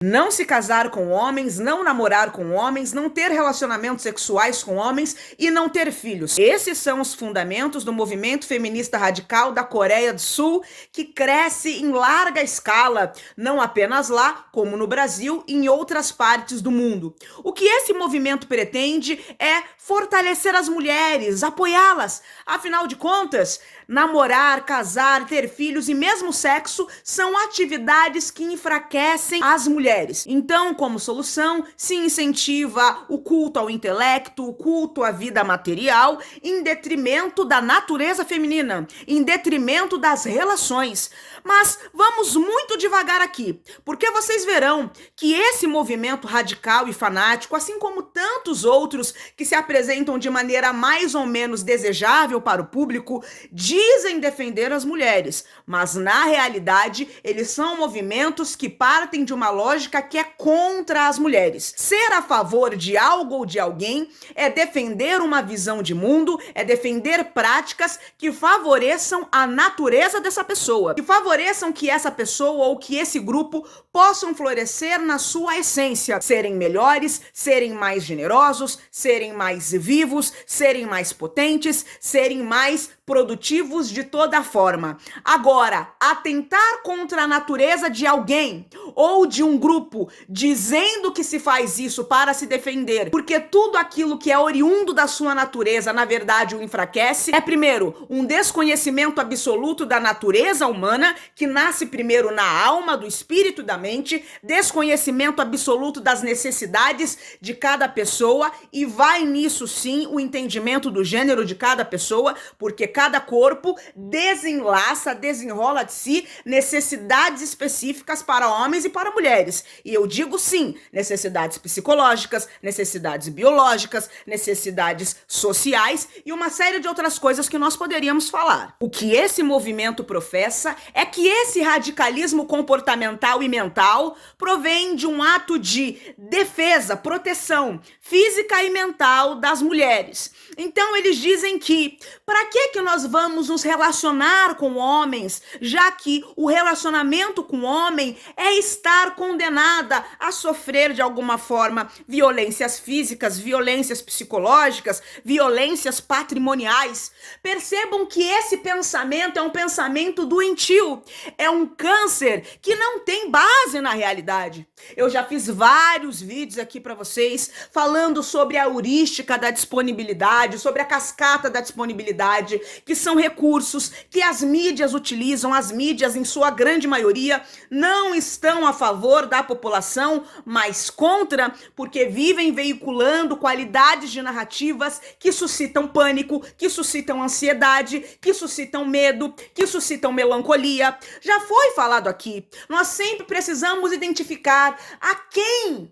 Não se casar com homens, não namorar com homens, não ter relacionamentos sexuais com homens e não ter filhos. Esses são os fundamentos do movimento feminista radical da Coreia do Sul, que cresce em larga escala, não apenas lá, como no Brasil e em outras partes do mundo. O que esse movimento pretende é fortalecer as mulheres, apoiá-las. Afinal de contas, namorar, casar, ter filhos e mesmo sexo são atividades que enfraquecem as mulheres. Então, como solução, se incentiva o culto ao intelecto, o culto à vida material, em detrimento da natureza feminina, em detrimento das relações. Mas vamos muito devagar aqui, porque vocês verão que esse movimento radical e fanático, assim como tantos outros que se apresentam de maneira mais ou menos desejável para o público, dizem defender as mulheres, mas na realidade eles são movimentos que partem de uma lógica que é contra as mulheres. Ser a favor de algo ou de alguém é defender uma visão de mundo, é defender práticas que favoreçam a natureza dessa pessoa, que favoreçam que essa pessoa ou que esse grupo possam florescer na sua essência, serem melhores, serem mais generosos, serem mais vivos, serem mais potentes, serem mais produtivos de toda forma. Agora, atentar contra a natureza de alguém ou de um grupo dizendo que se faz isso para se defender, porque tudo aquilo que é oriundo da sua natureza, na verdade, o enfraquece, é primeiro um desconhecimento absoluto da natureza humana, que nasce primeiro na alma, do espírito e da mente, desconhecimento absoluto das necessidades de cada pessoa, e vai nisso sim o entendimento do gênero de cada pessoa, porque cada corpo desenrola de si necessidades específicas para homens e para mulheres. E eu digo sim, necessidades psicológicas, necessidades biológicas, necessidades sociais e uma série de outras coisas que nós poderíamos falar. O que esse movimento professa é que esse radicalismo comportamental e mental provém de um ato de defesa, proteção física e mental das mulheres. Então eles dizem que para que nós vamos nos relacionar com homens, já que o relacionamento com homem é estar condenada a sofrer de alguma forma violências físicas, violências psicológicas, violências patrimoniais. Percebam que esse pensamento é um pensamento doentio, é um câncer que não tem base na realidade. Eu já fiz vários vídeos aqui para vocês falando sobre a heurística da disponibilidade, sobre a cascata da disponibilidade, que são recursos que as mídias utilizam. As mídias, em sua grande maioria, não estão a favor da população, mas contra, porque vivem veiculando qualidades de narrativas que suscitam pânico, que suscitam ansiedade, que suscitam medo, que suscitam melancolia. Já foi falado aqui, nós sempre precisamos identificar a quem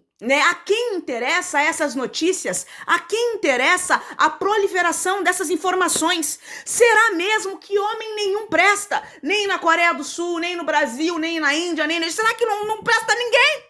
interessa essas notícias? A quem interessa a proliferação dessas informações? Será mesmo que homem nenhum presta? Nem na Coreia do Sul, nem no Brasil, nem na Índia, Será que não presta ninguém?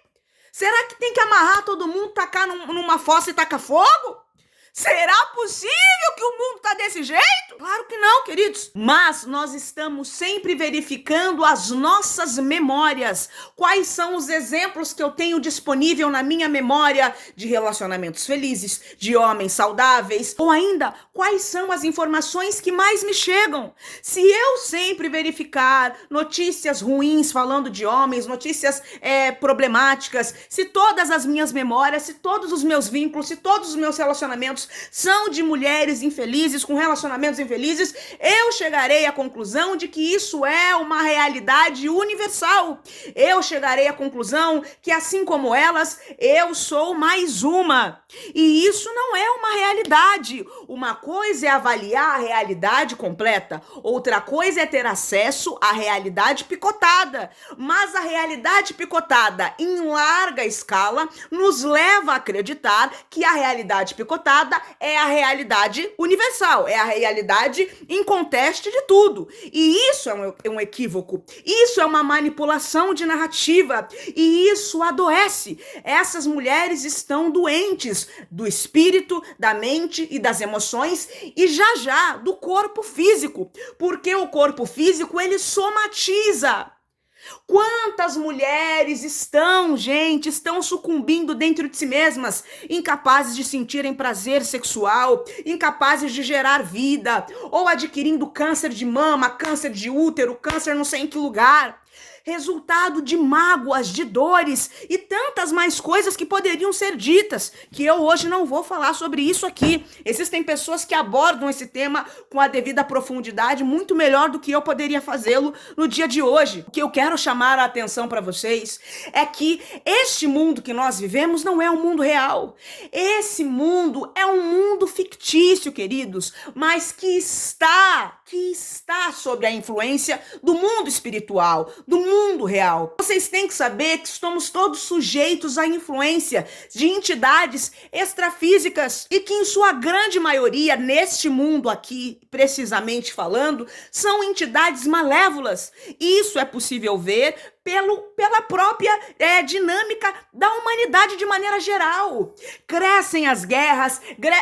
Será que tem que amarrar todo mundo, tacar numa fossa e tacar fogo? Será possível que o mundo tá desse jeito? Claro que não, queridos. Mas nós estamos sempre verificando as nossas memórias. Quais são os exemplos que eu tenho disponível na minha memória de relacionamentos felizes, de homens saudáveis? Ou ainda, quais são as informações que mais me chegam? Se eu sempre verificar notícias ruins falando de homens, notícias problemáticas, se todas as minhas memórias, se todos os meus vínculos, se todos os meus relacionamentos são de mulheres infelizes, com relacionamentos infelizes, eu chegarei à conclusão de que isso é uma realidade universal. Eu chegarei à conclusão que, assim como elas, eu sou mais uma. E isso não é uma realidade. Uma coisa é avaliar a realidade completa, outra coisa é ter acesso à realidade picotada. Mas a realidade picotada em larga escala nos leva a acreditar que a realidade picotada é a realidade universal, é a realidade inconteste de tudo. E isso é um equívoco, isso é uma manipulação de narrativa, e isso adoece. Essas mulheres estão doentes do espírito, da mente e das emoções, e já do corpo físico, porque o corpo físico ele somatiza. Quantas mulheres estão sucumbindo dentro de si mesmas, incapazes de sentirem prazer sexual, incapazes de gerar vida, ou adquirindo câncer de mama, câncer de útero, câncer não sei em que lugar. Resultado de mágoas, de dores e tantas mais coisas que poderiam ser ditas, que eu hoje não vou falar sobre isso aqui. Existem pessoas que abordam esse tema com a devida profundidade, muito melhor do que eu poderia fazê-lo no dia de hoje. O que eu quero chamar a atenção para vocês é que este mundo que nós vivemos não é um mundo real. Esse mundo é um mundo fictício, queridos, mas que está sob a influência do mundo espiritual, do mundo real. Vocês têm que saber que estamos todos sujeitos à influência de entidades extrafísicas e que em sua grande maioria, neste mundo aqui, precisamente falando, são entidades malévolas. Isso é possível ver pela própria dinâmica da humanidade de maneira geral. Crescem as guerras,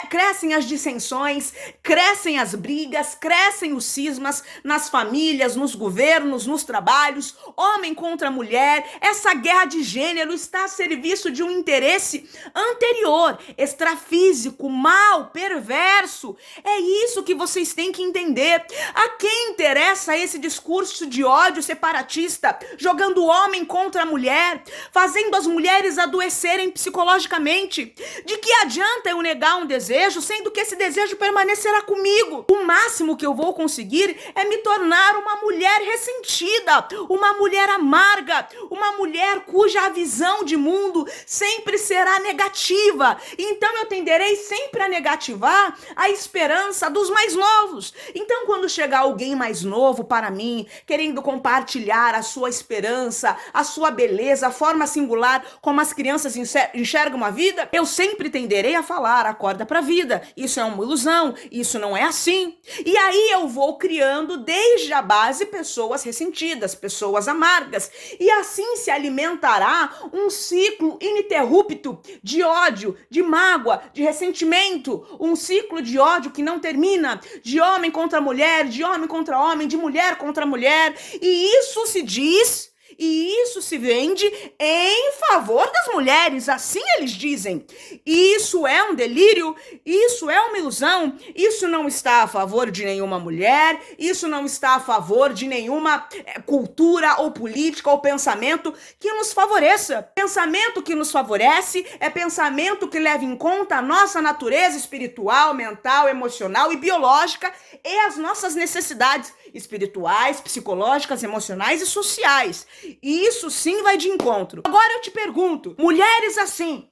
crescem as dissensões, crescem as brigas, crescem os cismas nas famílias, nos governos, nos trabalhos, homem contra mulher. Essa guerra de gênero está a serviço de um interesse anterior, extrafísico, mal, perverso. É isso que vocês têm que entender. A quem interessa esse discurso de ódio separatista, jogando o homem contra a mulher, fazendo as mulheres adoecerem psicologicamente? De que adianta eu negar um desejo, sendo que esse desejo permanecerá comigo? O máximo que eu vou conseguir é me tornar uma mulher ressentida, uma mulher amarga, uma mulher cuja visão de mundo sempre será negativa. Então eu tenderei sempre a negativar a esperança dos mais novos. Então quando chegar alguém mais novo para mim, querendo compartilhar a sua esperança, a sua beleza, a forma singular como as crianças enxergam a vida, eu sempre tenderei a falar: acorda para a vida, isso é uma ilusão, isso não é assim. E aí eu vou criando desde a base pessoas ressentidas, pessoas amargas, e assim se alimentará um ciclo ininterrupto de ódio, de mágoa, de ressentimento, um ciclo de ódio que não termina, de homem contra mulher, de homem contra homem, de mulher contra mulher, e isso se diz e isso se vende em favor das mulheres, assim eles dizem. Isso é um delírio, isso é uma ilusão, isso não está a favor de nenhuma mulher, isso não está a favor de nenhuma cultura ou política ou pensamento que nos favoreça. Pensamento que nos favorece é pensamento que leva em conta a nossa natureza espiritual, mental, emocional e biológica e as nossas necessidades espirituais, psicológicas, emocionais e sociais. E isso sim vai de encontro. Agora eu te pergunto, mulheres assim,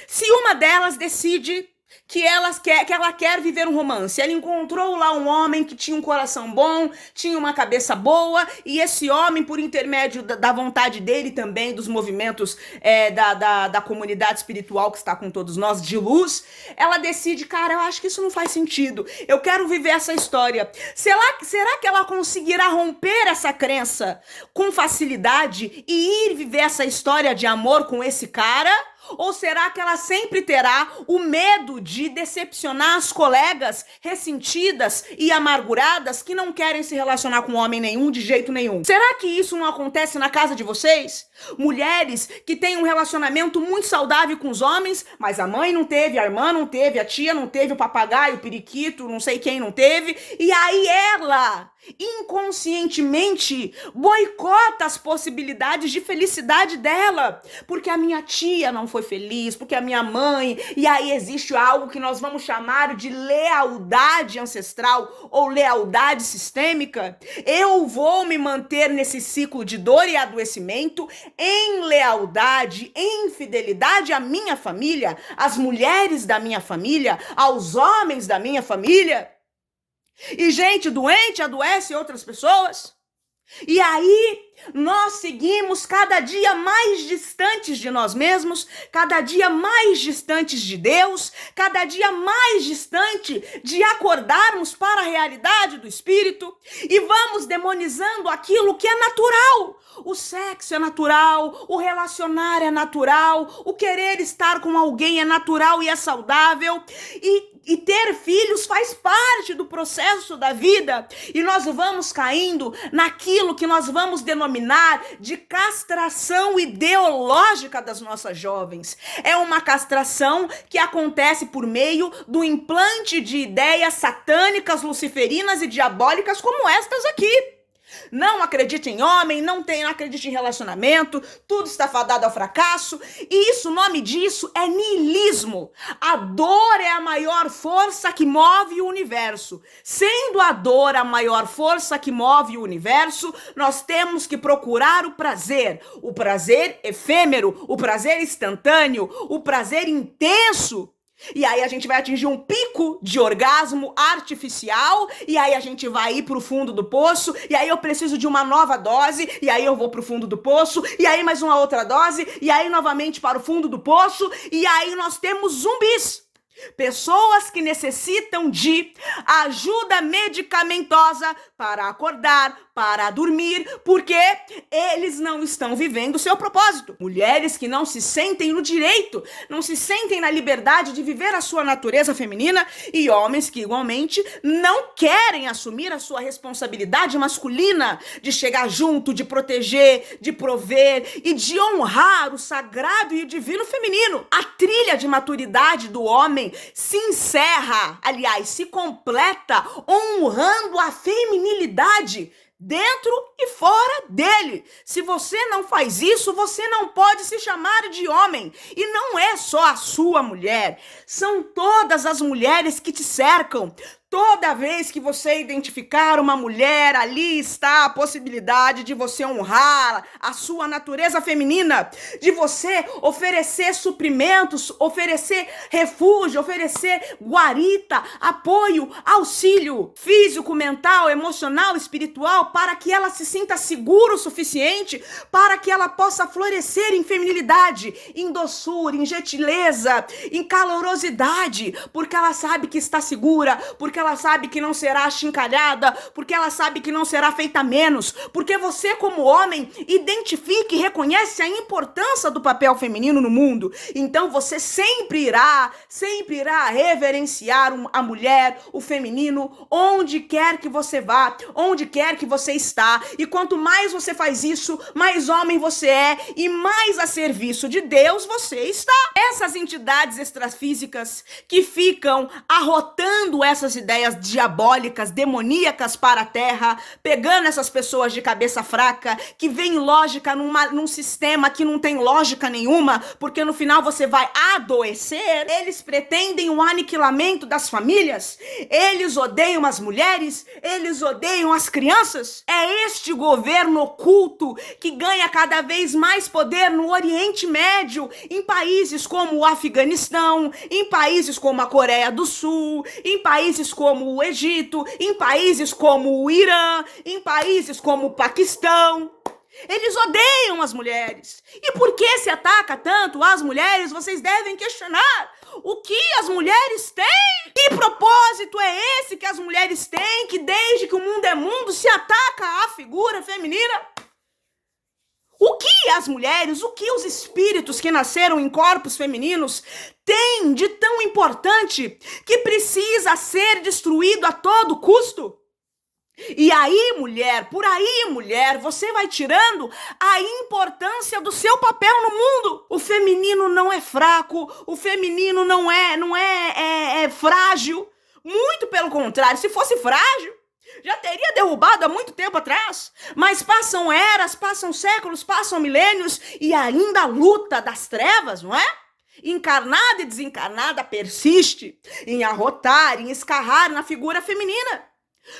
se uma delas decide que ela quer viver um romance, ela encontrou lá um homem que tinha um coração bom, tinha uma cabeça boa, e esse homem, por intermédio da vontade dele também, dos movimentos da comunidade espiritual que está com todos nós, de luz, ela decide: cara, eu acho que isso não faz sentido, eu quero viver essa história. Será que ela conseguirá romper essa crença com facilidade e ir viver essa história de amor com esse cara? Ou será que ela sempre terá o medo de decepcionar as colegas ressentidas e amarguradas que não querem se relacionar com homem nenhum de jeito nenhum? Será que isso não acontece na casa de vocês? Mulheres que têm um relacionamento muito saudável com os homens, mas a mãe não teve, a irmã não teve, a tia não teve, o papagaio, o periquito, não sei quem não teve, e aí ela inconscientemente boicota as possibilidades de felicidade dela, porque a minha tia não foi feliz, porque a minha mãe, e aí existe algo que nós vamos chamar de lealdade ancestral ou lealdade sistêmica. Eu vou me manter nesse ciclo de dor e adoecimento em lealdade, em fidelidade à minha família, às mulheres da minha família, aos homens da minha família. E gente doente adoece outras pessoas. E aí nós seguimos cada dia mais distantes de nós mesmos, cada dia mais distantes de Deus, cada dia mais distante de acordarmos para a realidade do Espírito, e vamos demonizando aquilo que é natural. O sexo é natural, o relacionar é natural, o querer estar com alguém é natural e é saudável, e E ter filhos faz parte do processo da vida. E nós vamos caindo naquilo que nós vamos denominar de castração ideológica das nossas jovens. É uma castração que acontece por meio do implante de ideias satânicas, luciferinas e diabólicas como estas aqui. Não acredite em homem, não acredite em relacionamento, tudo está fadado ao fracasso. E isso, o nome disso é niilismo. A dor é a maior força que move o universo. Sendo a dor a maior força que move o universo, nós temos que procurar o prazer efêmero, o prazer instantâneo, o prazer intenso. E aí a gente vai atingir um pico de orgasmo artificial, e aí a gente vai ir pro fundo do poço, e aí eu preciso de uma nova dose, e aí eu vou pro fundo do poço, e aí mais uma outra dose, e aí novamente para o fundo do poço, e aí nós temos zumbis. Pessoas que necessitam de ajuda medicamentosa para acordar, para dormir, porque eles não estão vivendo o seu propósito. Mulheres que não se sentem no direito, não se sentem na liberdade de viver a sua natureza feminina, e homens que igualmente não querem assumir a sua responsabilidade masculina de chegar junto, de proteger, de prover e de honrar o sagrado e o divino feminino. A trilha de maturidade do homem se encerra, aliás, se completa honrando a feminilidade dentro e fora dele. Se você não faz isso, você não pode se chamar de homem. E não é só a sua mulher, são todas as mulheres que te cercam. Toda vez que você identificar uma mulher, ali está a possibilidade de você honrar a sua natureza feminina, de você oferecer suprimentos, oferecer refúgio, oferecer guarita, apoio, auxílio físico, mental, emocional, espiritual, para que ela se sinta segura o suficiente para que ela possa florescer em feminilidade, em doçura, em gentileza, em calorosidade, porque ela sabe que está segura, porque ela sabe que não será achincalhada, porque ela sabe que não será feita menos, porque você como homem identifica e reconhece a importância do papel feminino no mundo. Então você sempre irá reverenciar a mulher, o feminino, onde quer que você vá, onde quer que você está. E quanto mais você faz isso, mais homem você é e mais a serviço de Deus você está. Essas entidades extrafísicas que ficam arrotando essas ideias diabólicas, demoníacas para a terra, pegando essas pessoas de cabeça fraca, que veem lógica num sistema que não tem lógica nenhuma, porque no final você vai adoecer. Eles pretendem o aniquilamento das famílias, eles odeiam as mulheres, eles odeiam as crianças. É este governo oculto que ganha cada vez mais poder no Oriente Médio, em países como o Afeganistão, em países como a Coreia do Sul, em países como o Egito, em países como o Irã, em países como o Paquistão. Eles odeiam as mulheres. E por que se ataca tanto às mulheres? Vocês devem questionar. O que as mulheres têm? Que propósito é esse que as mulheres têm, que desde que o mundo é mundo se ataca à figura feminina? O que as mulheres, o que os espíritos que nasceram em corpos femininos têm de tão importante que precisa ser destruído a todo custo? E aí, mulher, por aí, mulher, você vai tirando a importância do seu papel no mundo. O feminino não é fraco, o feminino não é frágil. Muito pelo contrário, se fosse frágil, já teria derrubado há muito tempo atrás. Mas passam eras, passam séculos, passam milênios e ainda a luta das trevas, não é? Encarnada e desencarnada persiste em arrotar, em escarrar na figura feminina.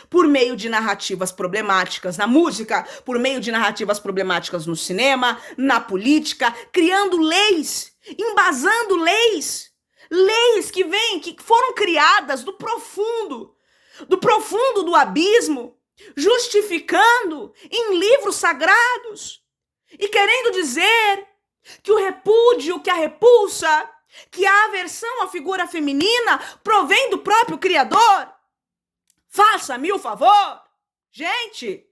Por meio de narrativas problemáticas na música, por meio de narrativas problemáticas no cinema, na política, criando leis, embasando leis que foram criadas do profundo do abismo, justificando em livros sagrados e querendo dizer que o repúdio, que a repulsa, que a aversão à figura feminina provém do próprio Criador. Faça-me o favor. Gente,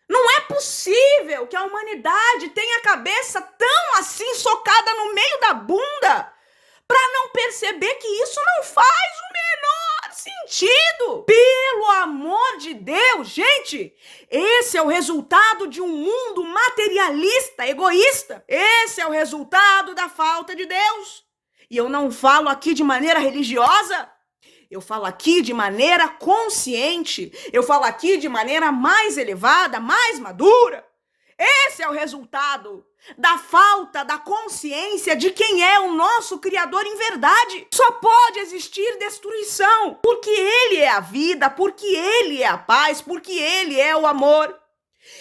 não é possível que a humanidade tenha a cabeça tão assim socada no meio da bunda para não perceber que isso não faz o menor sentido. Pelo amor de Deus, gente, esse é o resultado de um mundo materialista, egoísta. Esse é o resultado da falta de Deus. E eu não falo aqui de maneira religiosa, eu falo aqui de maneira consciente, eu falo aqui de maneira mais elevada, mais madura. Esse é o resultado da falta da consciência de quem é o nosso Criador em verdade. Só pode existir destruição, porque Ele é a vida, porque Ele é a paz, porque Ele é o amor.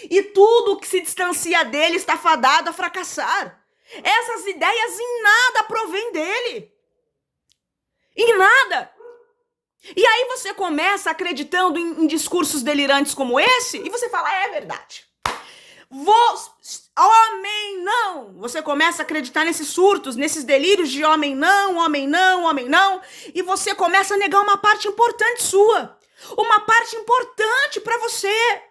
E tudo que se distancia dele está fadado a fracassar. Essas ideias em nada provêm dele. Em nada. E aí você começa acreditando em discursos delirantes como esse, e você fala, é verdade. Homem não! Você começa a acreditar nesses surtos, nesses delírios de homem não, homem não, homem não, e você começa a negar uma parte importante sua, uma parte importante para você.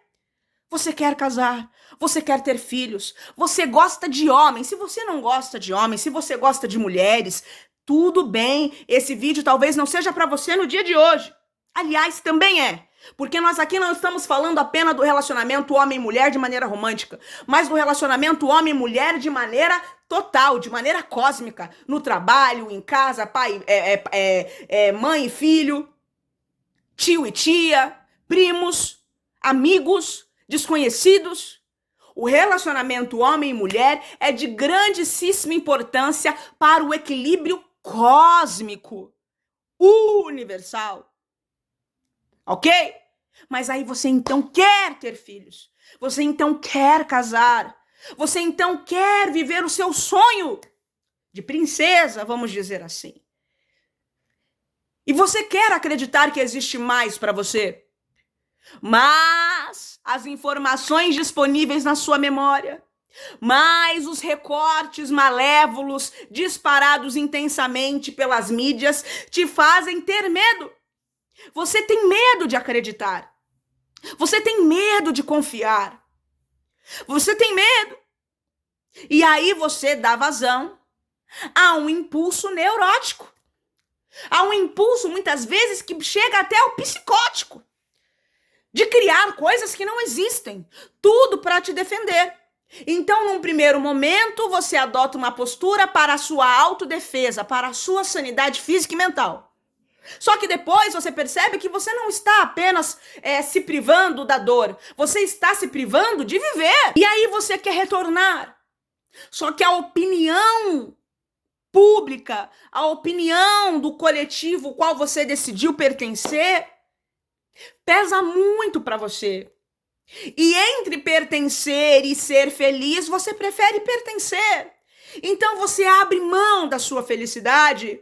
Você quer casar, você quer ter filhos, você gosta de homens. Se você não gosta de homens, se você gosta de mulheres, tudo bem, esse vídeo talvez não seja para você no dia de hoje. Aliás, também é. Porque nós aqui não estamos falando apenas do relacionamento homem-mulher de maneira romântica, mas do relacionamento homem-mulher de maneira total, de maneira cósmica, no trabalho, em casa, pai, mãe e filho, tio e tia, primos, amigos, desconhecidos. O relacionamento homem e mulher é de grandíssima importância para o equilíbrio cósmico, universal. Ok? Mas aí você então quer ter filhos. Você então quer casar. Você então quer viver o seu sonho de princesa, vamos dizer assim. E você quer acreditar que existe mais para você. Mas as informações disponíveis na sua memória, mais os recortes malévolos disparados intensamente pelas mídias te fazem ter medo. Você tem medo de acreditar. Você tem medo de confiar. Você tem medo. E aí você dá vazão a um impulso neurótico. A um impulso, muitas vezes, que chega até ao psicótico. De criar coisas que não existem. Tudo para te defender. Então, num primeiro momento, você adota uma postura para a sua autodefesa, para a sua sanidade física e mental. Só que depois você percebe que você não está apenas se privando da dor. Você está se privando de viver. E aí você quer retornar. Só que a opinião pública, a opinião do coletivo ao qual você decidiu pertencer, pesa muito para você. E entre pertencer e ser feliz, você prefere pertencer. Então você abre mão da sua felicidade.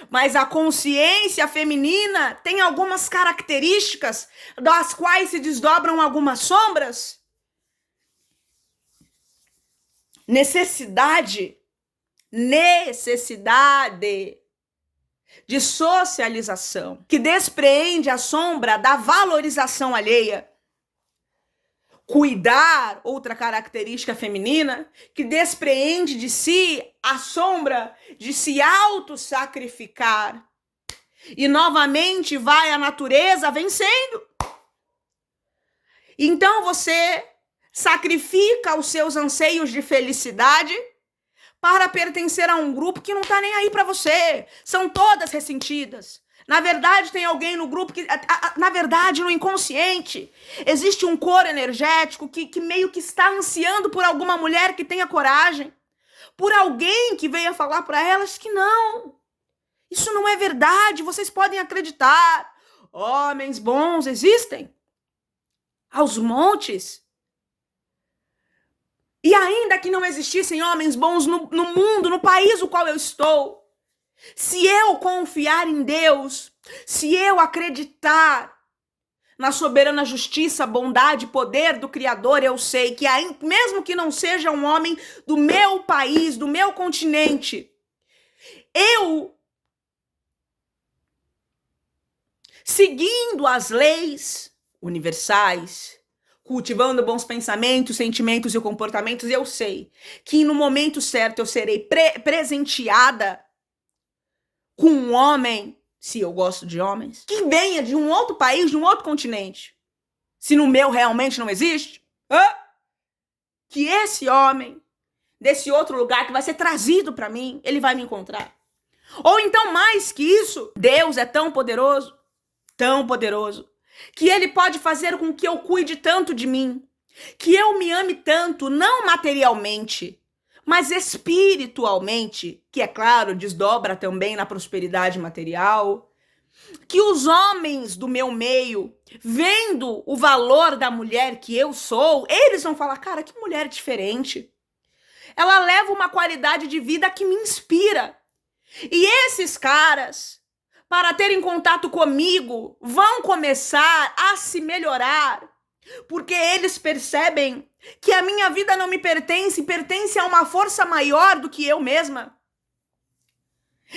Mas a consciência feminina tem algumas características das quais se desdobram algumas sombras. Necessidade de socialização, que despreende a sombra da valorização alheia. Cuidar, outra característica feminina, que despreende de si a sombra de se auto-sacrificar. E novamente vai a natureza vencendo. Então você sacrifica os seus anseios de felicidade para pertencer a um grupo que não tá nem aí para você. São todas ressentidas. Na verdade, tem alguém no grupo que, na verdade, no inconsciente, existe um coro energético que meio que está ansiando por alguma mulher que tenha coragem, por alguém que venha falar para elas que não. Isso não é verdade, vocês podem acreditar. Homens bons existem aos montes. E ainda que não existissem homens bons no mundo, no país no qual eu estou, se eu confiar em Deus, se eu acreditar na soberana justiça, bondade e poder do Criador, eu sei que mesmo que não seja um homem do meu país, do meu continente, eu, seguindo as leis universais, cultivando bons pensamentos, sentimentos e comportamentos, eu sei que no momento certo eu serei presenteada com um homem, se eu gosto de homens, que venha de um outro país, de um outro continente, se no meu realmente não existe, que esse homem desse outro lugar que vai ser trazido para mim, ele vai me encontrar. Ou então, mais que isso, Deus é tão poderoso, que ele pode fazer com que eu cuide tanto de mim, que eu me ame tanto, não materialmente, mas espiritualmente, que é claro, desdobra também na prosperidade material, que os homens do meu meio, vendo o valor da mulher que eu sou, eles vão falar, cara, que mulher diferente. Ela leva uma qualidade de vida que me inspira. E esses caras, para terem contato comigo, vão começar a se melhorar, porque eles percebem que a minha vida não me pertence, pertence a uma força maior do que eu mesma.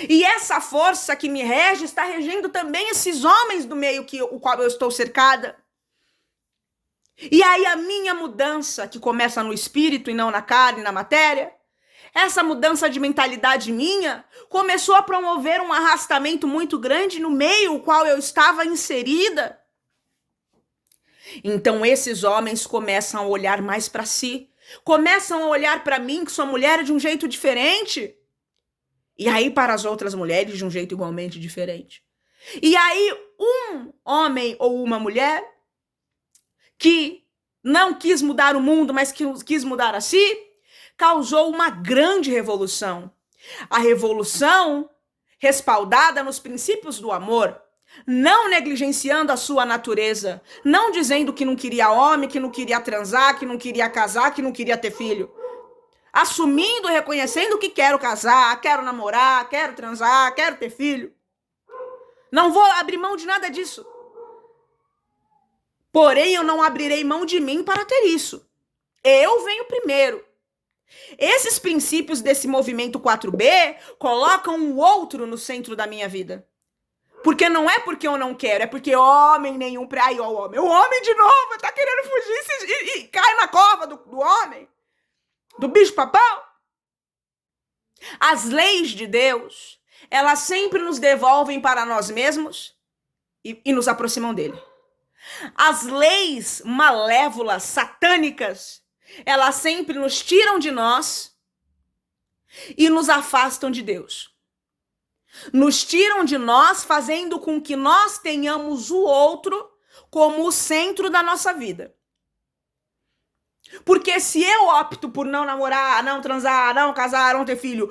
E essa força que me rege está regendo também esses homens do meio o qual eu estou cercada. E aí a minha mudança, que começa no espírito e não na carne, na matéria, essa mudança de mentalidade minha começou a promover um arrastamento muito grande no meio o qual eu estava inserida. Então esses homens começam a olhar mais para si, começam a olhar para mim, que sou mulher, de um jeito diferente. E aí para as outras mulheres de um jeito igualmente diferente. E aí um homem ou uma mulher que não quis mudar o mundo, mas que quis mudar a si, causou uma grande revolução. A revolução respaldada nos princípios do amor, não negligenciando a sua natureza, não dizendo que não queria homem, que não queria transar, que não queria casar, que não queria ter filho. Assumindo, reconhecendo que quero casar, quero namorar, quero transar, quero ter filho. Não vou abrir mão de nada disso. Porém, eu não abrirei mão de mim para ter isso. Eu venho primeiro. Esses princípios desse movimento 4B colocam o outro no centro da minha vida. Porque não é porque eu não quero, é porque homem nenhum... Ai, ó, o homem de novo tá querendo fugir e cai na cova do homem. Do bicho-papão. As leis de Deus, elas sempre nos devolvem para nós mesmos e nos aproximam dele. As leis malévolas, satânicas, elas sempre nos tiram de nós e nos afastam de Deus. Nos tiram de nós, fazendo com que nós tenhamos o outro como o centro da nossa vida. Porque se eu opto por não namorar, não transar, não casar, não ter filho,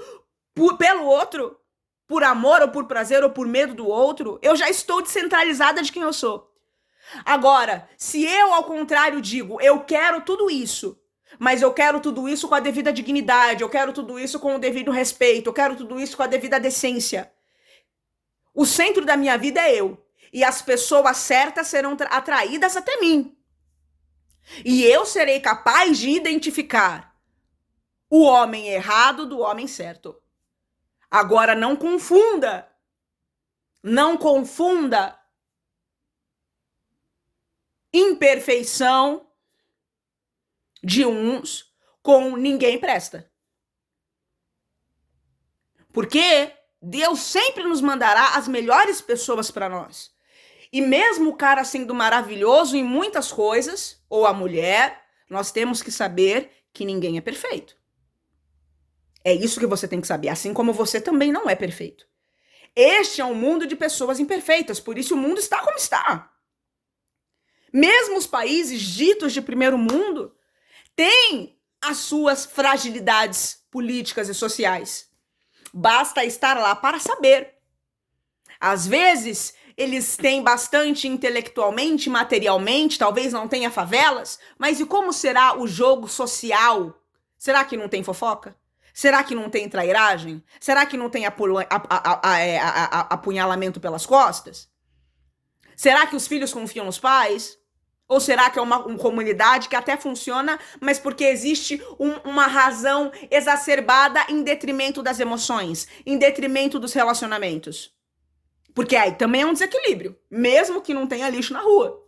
pelo outro, por amor ou por prazer ou por medo do outro, eu já estou descentralizada de quem eu sou. Agora, se eu, ao contrário, digo, eu quero tudo isso, mas eu quero tudo isso com a devida dignidade, eu quero tudo isso com o devido respeito, eu quero tudo isso com a devida decência. O centro da minha vida é eu. E as pessoas certas serão atraídas até mim. E eu serei capaz de identificar o homem errado do homem certo. Agora, não confunda imperfeição de uns com ninguém presta. Porque Deus sempre nos mandará as melhores pessoas para nós. E mesmo o cara sendo maravilhoso em muitas coisas, ou a mulher, nós temos que saber que ninguém é perfeito. É isso que você tem que saber, assim como você também não é perfeito. Este é um mundo de pessoas imperfeitas, por isso o mundo está como está. Mesmo os países ditos de primeiro mundo têm as suas fragilidades políticas e sociais. Basta estar lá para saber. Às vezes, eles têm bastante intelectualmente, materialmente, talvez não tenha favelas, mas e como será o jogo social? Será que não tem fofoca? Será que não tem trairagem? Será que não tem apunhalamento pelas costas? Será que os filhos confiam nos pais? Ou será que é uma comunidade que até funciona, mas porque existe uma razão exacerbada em detrimento das emoções, em detrimento dos relacionamentos? Porque aí também é um desequilíbrio, mesmo que não tenha lixo na rua.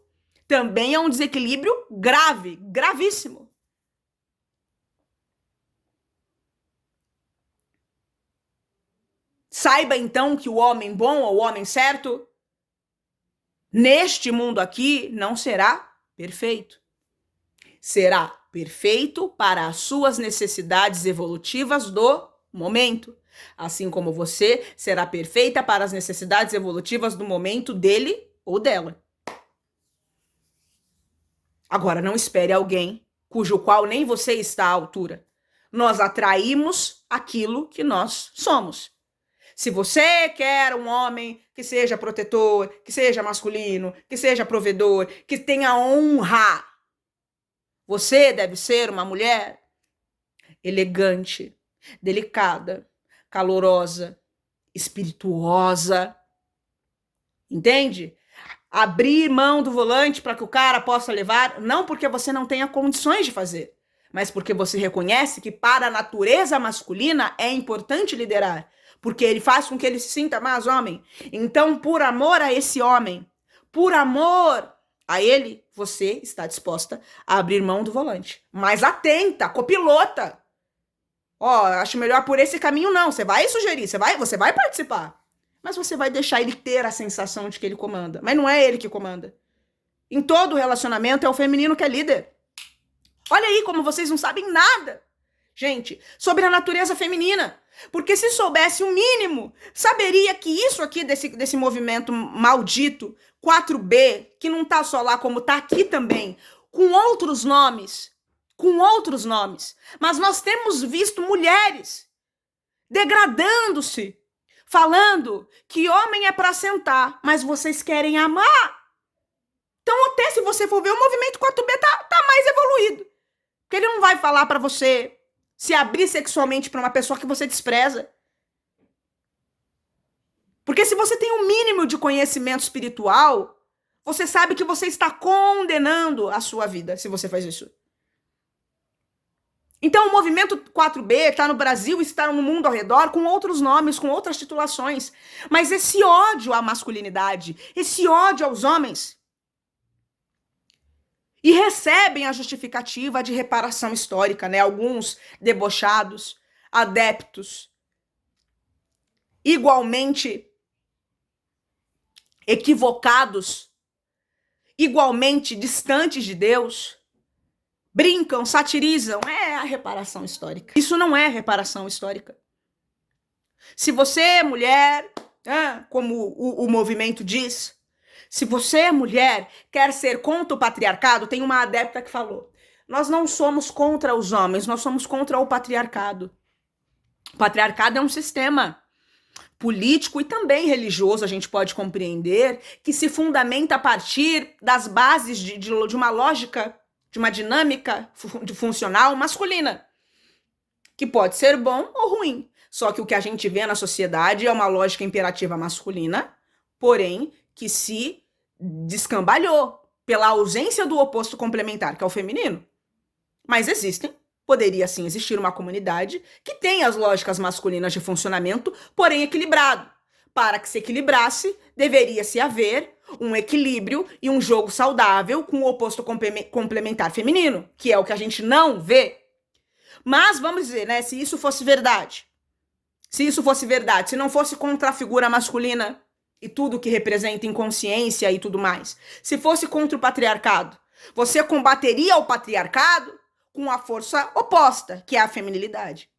Também é um desequilíbrio grave, gravíssimo. Saiba então que o homem bom ou o homem certo, neste mundo aqui, não será perfeito. Será perfeito para as suas necessidades evolutivas do momento. Assim como você será perfeita para as necessidades evolutivas do momento dele ou dela. Agora, não espere alguém cujo qual nem você está à altura. Nós atraímos aquilo que nós somos. Se você quer um homem que seja protetor, que seja masculino, que seja provedor, que tenha honra, você deve ser uma mulher elegante, delicada, calorosa, espirituosa. Entende? Abrir mão do volante para que o cara possa levar, não porque você não tenha condições de fazer, mas porque você reconhece que para a natureza masculina é importante liderar, porque ele faz com que ele se sinta mais homem. Então, por amor a esse homem, por amor a ele, você está disposta a abrir mão do volante. Mas atenta, copilota. Ó, acho melhor por esse caminho não. Você vai sugerir, você vai participar. Mas você vai deixar ele ter a sensação de que ele comanda. Mas não é ele que comanda. Em todo relacionamento é o feminino que é líder. Olha aí como vocês não sabem nada, gente, sobre a natureza feminina. Porque se soubesse o mínimo, saberia que isso aqui desse movimento maldito, 4B, que não tá só lá como tá aqui também, com outros nomes. Mas nós temos visto mulheres degradando-se, falando que homem é para sentar, mas vocês querem amar. Então, até se você for ver, o movimento 4B tá mais evoluído. Porque ele não vai falar para você se abrir sexualmente para uma pessoa que você despreza. Porque se você tem um mínimo de conhecimento espiritual, você sabe que você está condenando a sua vida se você faz isso. Então, o movimento 4B está no Brasil, está no mundo ao redor, com outros nomes, com outras titulações. Mas esse ódio à masculinidade, esse ódio aos homens, e recebem a justificativa de reparação histórica, né? Alguns debochados, adeptos, igualmente equivocados, igualmente distantes de Deus, brincam, satirizam. É a reparação histórica. Isso não é reparação histórica. Se você, mulher, como o movimento diz, se você, mulher, quer ser contra o patriarcado, tem uma adepta que falou, nós não somos contra os homens, nós somos contra o patriarcado. O patriarcado é um sistema político e também religioso, a gente pode compreender, que se fundamenta a partir das bases de uma lógica, de uma dinâmica funcional masculina, que pode ser bom ou ruim. Só que o que a gente vê na sociedade é uma lógica imperativa masculina, porém que se descambalhou pela ausência do oposto complementar, que é o feminino. Mas poderia sim existir uma comunidade que tem as lógicas masculinas de funcionamento, porém equilibrado. Para que se equilibrasse, deveria-se haver um equilíbrio e um jogo saudável com o oposto complementar feminino, que é o que a gente não vê. Mas, vamos dizer, né, se isso fosse verdade, se não fosse contra a figura masculina e tudo que representa inconsciência e tudo mais, se fosse contra o patriarcado, você combateria o patriarcado com a força oposta, que é a feminilidade.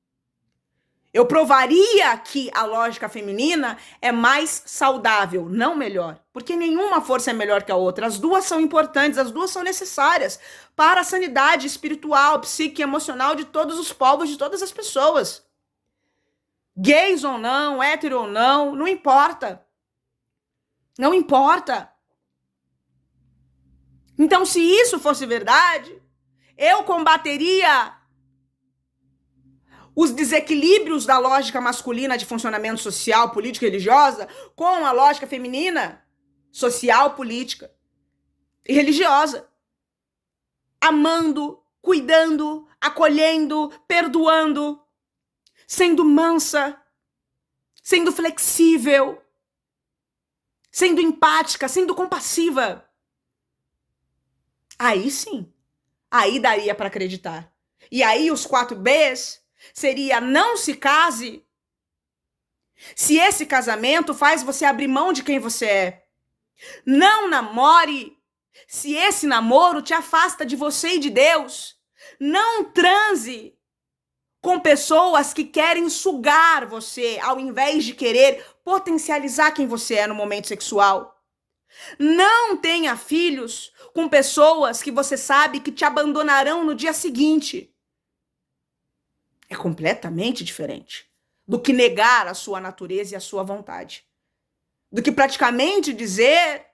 Eu provaria que a lógica feminina é mais saudável, não melhor. Porque nenhuma força é melhor que a outra. As duas são importantes, as duas são necessárias para a sanidade espiritual, psíquica e emocional de todos os povos, de todas as pessoas. Gays ou não, hétero ou não, não importa. Não importa. Então, se isso fosse verdade, eu combateria os desequilíbrios da lógica masculina de funcionamento social, política e religiosa com a lógica feminina, social, política e religiosa. Amando, cuidando, acolhendo, perdoando, sendo mansa, sendo flexível, sendo empática, sendo compassiva. Aí sim, aí daria para acreditar. E aí os 4Bs seria não se case Se esse casamento faz você abrir mão de quem você é. Não namore se esse namoro te afasta de você e de Deus. Não transe com pessoas que querem sugar você, ao invés de querer potencializar quem você é no momento sexual. Não tenha filhos com pessoas que você sabe que te abandonarão no dia seguinte. É completamente diferente do que negar a sua natureza e a sua vontade. Do que praticamente dizer,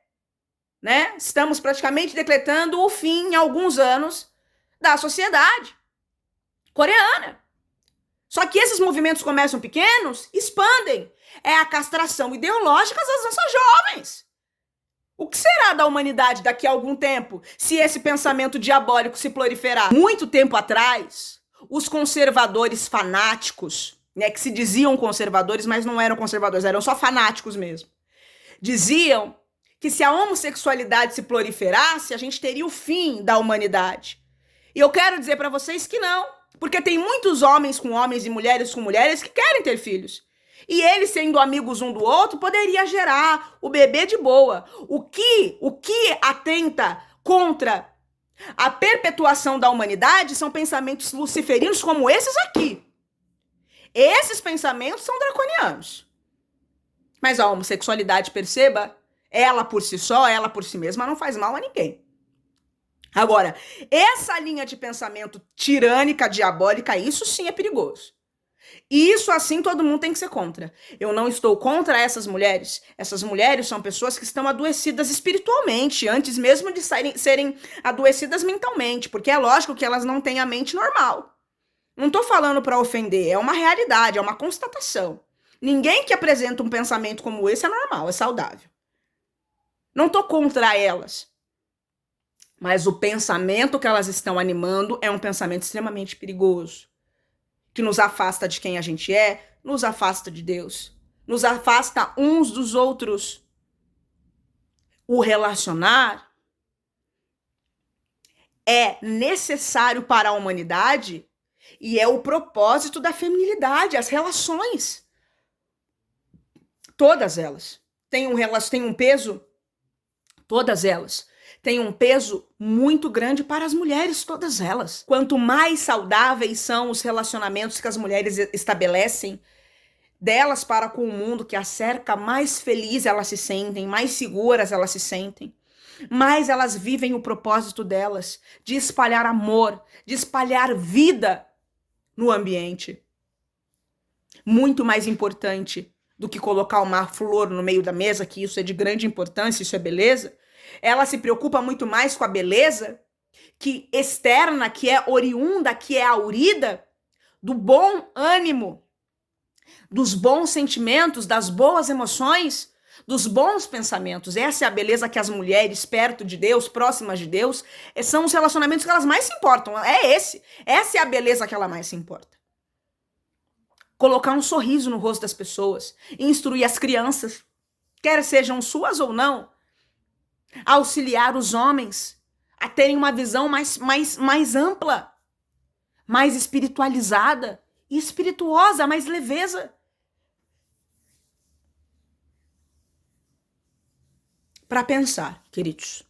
né? Estamos praticamente decretando o fim, em alguns anos, da sociedade coreana. Só que esses movimentos começam pequenos, expandem. É a castração ideológica das nossas jovens. O que será da humanidade daqui a algum tempo, se esse pensamento diabólico se proliferar? Muito tempo atrás, os conservadores fanáticos, né, que se diziam conservadores, mas não eram conservadores, eram só fanáticos mesmo, diziam que se a homossexualidade se proliferasse, a gente teria o fim da humanidade. E eu quero dizer para vocês que não, porque tem muitos homens com homens e mulheres com mulheres que querem ter filhos. E eles, sendo amigos um do outro, poderia gerar o bebê de boa. O que atenta contra a perpetuação da humanidade são pensamentos luciferinos como esses aqui. Esses pensamentos são draconianos. Mas a homossexualidade, perceba, ela por si só, ela por si mesma não faz mal a ninguém. Agora, essa linha de pensamento tirânica, diabólica, isso sim é perigoso. Isso assim todo mundo tem que ser contra. Eu não estou contra essas mulheres. Essas mulheres são pessoas que estão adoecidas espiritualmente, antes mesmo de serem adoecidas mentalmente, porque é lógico que elas não têm a mente normal. Não estou falando para ofender, é uma realidade, é uma constatação. Ninguém que apresenta um pensamento como esse é normal, é saudável. Não estou contra elas. Mas o pensamento que elas estão animando é um pensamento extremamente perigoso, que nos afasta de quem a gente é, nos afasta de Deus, nos afasta uns dos outros. O relacionar é necessário para a humanidade e é o propósito da feminilidade, as relações. Todas elas têm um peso, todas elas têm um peso muito grande para as mulheres, todas elas. Quanto mais saudáveis são os relacionamentos que as mulheres estabelecem delas para com o mundo que as cerca, mais felizes elas se sentem, mais seguras elas se sentem. Mais elas vivem o propósito delas de espalhar amor, de espalhar vida no ambiente. Muito mais importante do que colocar uma flor no meio da mesa, que isso é de grande importância, isso é beleza. Ela se preocupa muito mais com a beleza que externa, que é oriunda, que é aurida do bom ânimo, dos bons sentimentos, das boas emoções, dos bons pensamentos. Essa é a beleza que as mulheres perto de Deus, próximas de Deus, são os relacionamentos que elas mais se importam. Essa é a beleza que ela mais se importa. Colocar um sorriso no rosto das pessoas, instruir as crianças, quer sejam suas ou não, auxiliar os homens a terem uma visão mais ampla, mais espiritualizada e espirituosa, mais leveza. Para pensar, queridos.